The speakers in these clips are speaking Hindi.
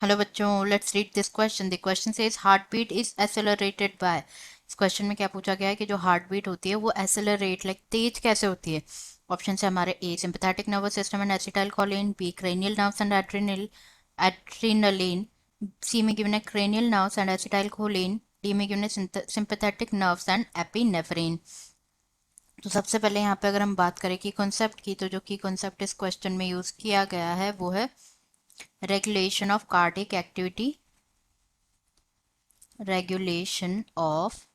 हेलो बच्चों, let's read this question. The question says heart beat is accelerated by. इस क्वेश्चन में क्या पूछा गया है कि जो हार्ट बीट होती है वो एसेलरेट तेज कैसे होती है। ऑप्शन है हमारे A sympathetic nervous system and acetylcholine, B cranial nerves and adrenaline, C में गिवन है cranial nerves and acetylcholine, D में गिवन है सिंपैथेटिक नर्व्स एंड एपिनेफ्रिन। तो सबसे पहले यहाँ पे अगर हम बात करें की कॉन्सेप्ट की, तो जो की कॉन्सेप्ट इस क्वेश्चन में यूज किया गया है वो है regulation of cardiac activity, regulation of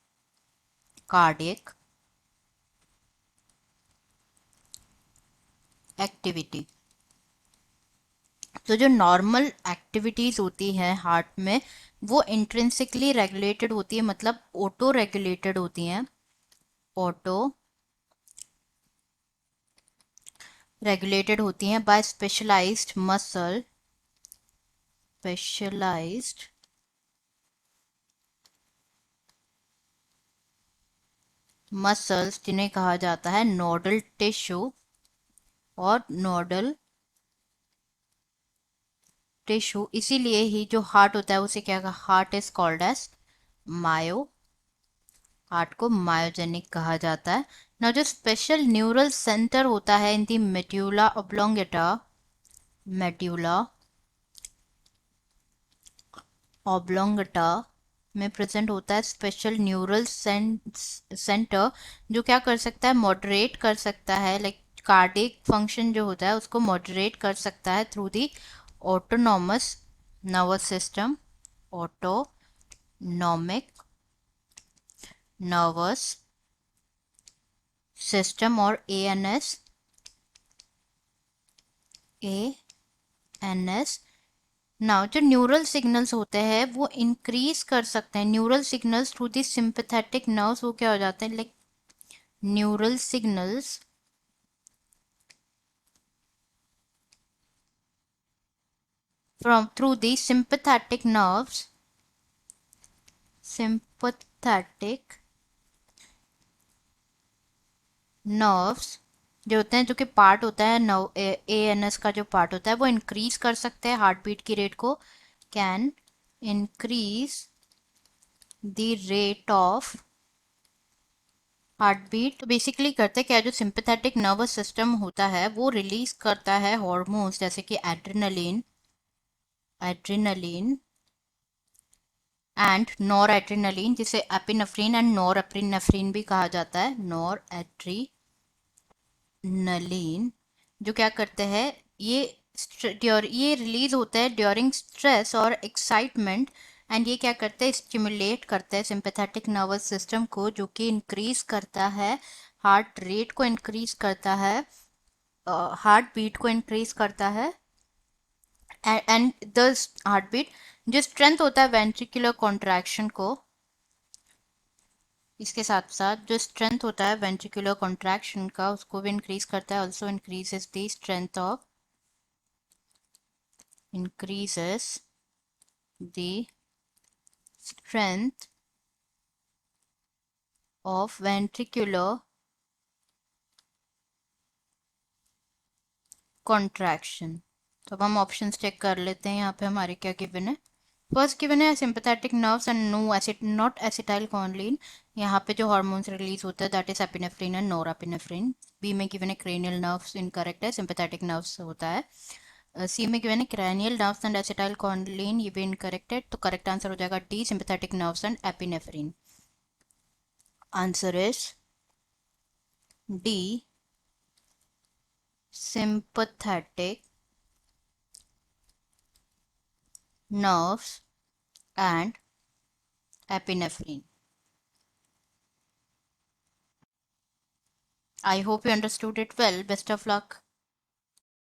cardiac activity। तो जो नॉर्मल एक्टिविटीज होती हैं हार्ट में वो इंट्रिंसिकली रेगुलेटेड होती है, मतलब ऑटो रेगुलेटेड होती हैं। ऑटो रेगुलेटेड होती हैं बाय स्पेशलाइज्ड मसल्स जिन्हें कहा जाता है नोडल टिश्यू और नोडल टिश्यू। इसीलिए ही जो हार्ट होता है उसे क्या कहा, heart is called as myo, heart को मायोजेनिक कहा जाता है ना। जो स्पेशल न्यूरल सेंटर होता है इन दी मेड्यूला ऑब्लोंगेटा में प्रेजेंट होता है स्पेशल न्यूरल सेंटर, जो क्या कर सकता है, मॉडरेट कर सकता है, कार्डियक फंक्शन जो होता है उसको मॉडरेट कर सकता है through the autonomous nervous system, autonomic nervous system और ए एन एस। नाउ जो न्यूरल सिग्नल्स होते हैं वो इंक्रीज कर सकते हैं, neural signals through the sympathetic nerves वो क्या हो जाते हैं, neural signals from through the sympathetic nerves जो होते हैं, जो कि पार्ट होता है नर्व एएनएस का जो पार्ट होता है वो इंक्रीज कर सकते हैं हार्ट बीट की रेट को, can increase the rate of heart beat. तो बेसिकली करते क्या है, जो सिंपैथेटिक नर्वस सिस्टम होता है वो रिलीज करता है हॉर्मोन्स जैसे कि एड्रेनलिन एंड नॉर एड्रेनलिन, जिसे एपिनेफ्रिन एंड नॉर एपिनेफ्रिन भी कहा जाता है। नॉर एड्रेनलिन जो क्या करते हैं, ये ये रिलीज होता है ड्यूरिंग स्ट्रेस और एक्साइटमेंट, एंड ये क्या करते हैं, स्टिमुलेट करते हैं सिंपैथेटिक नर्वस सिस्टम को, जो कि इंक्रीज करता है हार्ट रेट को, इंक्रीज करता है हार्ट बीट को इंक्रीज करता है, एंड द हार्ट बीट। जो स्ट्रेंथ होता है वेंट्रिकुलर कॉन्ट्रैक्शन को, इसके साथ साथ जो स्ट्रेंथ होता है वेंट्रिकुलर कॉन्ट्रैक्शन का उसको भी इंक्रीज करता है। Also increases the strength of increases the strength of ventricular contraction। तो अब हम ऑप्शन चेक कर लेते हैं, यहाँ पे हमारे क्या गिवन है। फर्स्ट गिवन है sympathetic nerves and no acid not acetylcholine, यहाँ पे जो हार्मोन्स रिलीज होता है that is epinephrine and norepinephrine. B में गिवन है क्रेनियल नर्व्स, इनकरेक्ट है, सिंपैथेटिक नर्व्स होता है। सी में गिवन है क्रैनियल नर्व्स एंड एसिटाइलकोलिन, ये भी इनकरेक्ट है। तो करेक्ट आंसर हो जाएगा D sympathetic nerves and epinephrine. Answer is D sympathetic nerves and epinephrine। I hope you understood it well. Best of luck.